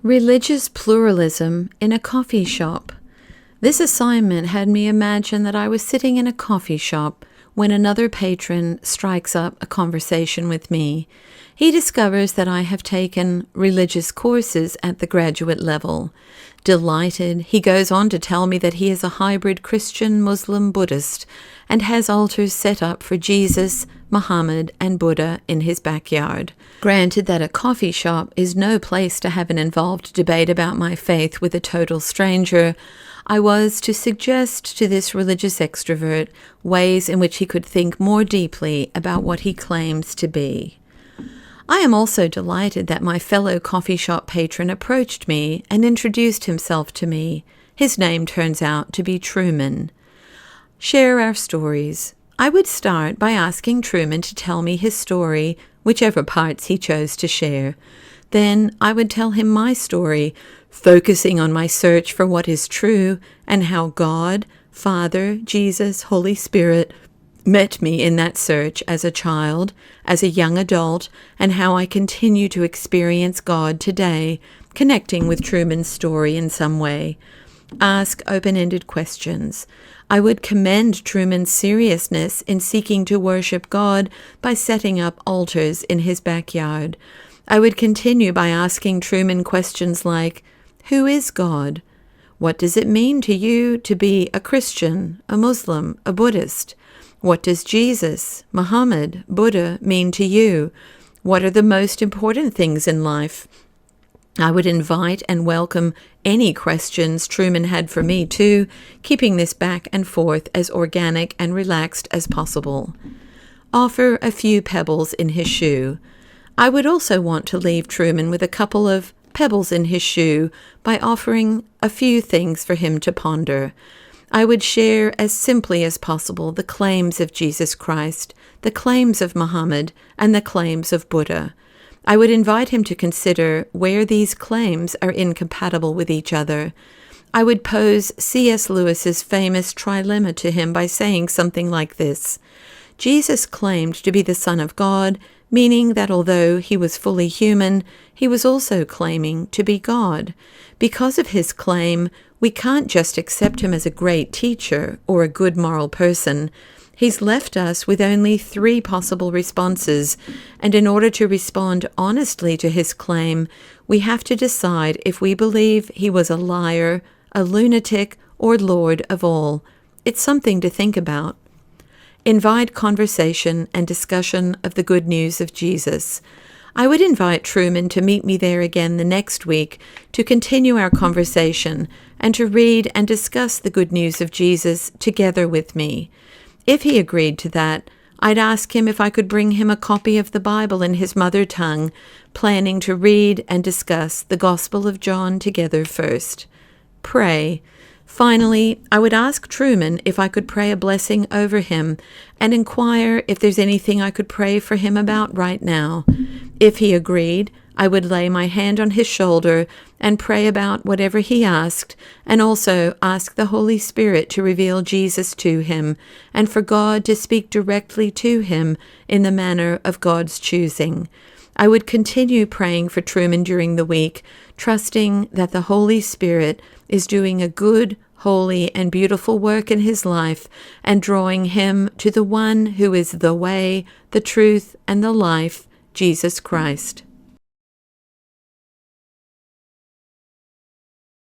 Religious pluralism in a coffee shop. This assignment had me imagine that I was sitting in a coffee shop when another patron strikes up a conversation with me. He discovers that I have taken religious courses at the graduate level. Delighted, he goes on to tell me that he is a hybrid Christian, Muslim, Buddhist, and has altars set up for Jesus, Muhammad, and Buddha in his backyard. Granted that a coffee shop is no place to have an involved debate about my faith with a total stranger, I was to suggest to this religious extrovert ways in which he could think more deeply about what he claims to be. I am also delighted that my fellow coffee shop patron approached me and introduced himself to me. His name turns out to be Truman. Share our stories. I would start by asking Truman to tell me his story, whichever parts he chose to share. Then I would tell him my story, focusing on my search for what is true and how God, Father, Jesus, Holy Spirit met me in that search as a child, as a young adult, and how I continue to experience God today, connecting with Truman's story in some way. Ask open-ended questions. I would commend Truman's seriousness in seeking to worship God by setting up altars in his backyard. I would continue by asking Truman questions like, who is God? What does it mean to you to be a Christian, a Muslim, a Buddhist? What does Jesus, Muhammad, Buddha mean to you? What are the most important things in life? I would invite and welcome any questions Truman had for me too, keeping this back and forth as organic and relaxed as possible. Offer a few pebbles in his shoe. I would also want to leave Truman with a couple of pebbles in his shoe by offering a few things for him to ponder. I would share as simply as possible the claims of Jesus Christ, the claims of Muhammad, and the claims of Buddha. I would invite him to consider where these claims are incompatible with each other. I would pose C.S. Lewis's famous trilemma to him by saying something like this. Jesus claimed to be the Son of God, meaning that although he was fully human, he was also claiming to be God. Because of his claim, we can't just accept him as a great teacher or a good moral person. He's left us with only 3 possible responses, and in order to respond honestly to his claim, we have to decide if we believe he was a liar, a lunatic, or Lord of all. It's something to think about. Invite conversation and discussion of the good news of Jesus. I would invite Truman to meet me there again the next week to continue our conversation and to read and discuss the good news of Jesus together with me. If he agreed to that, I'd ask him if I could bring him a copy of the Bible in his mother tongue, planning to read and discuss the Gospel of John together first. Pray. Finally, I would ask Truman if I could pray a blessing over him and inquire if there's anything I could pray for him about right now. If he agreed, I would lay my hand on his shoulder and pray about whatever he asked, and also ask the Holy Spirit to reveal Jesus to him, and for God to speak directly to him in the manner of God's choosing. I would continue praying for Truman during the week, trusting that the Holy Spirit is doing a good, holy, and beautiful work in his life and drawing him to the one who is the way, the truth, and the life, Jesus Christ.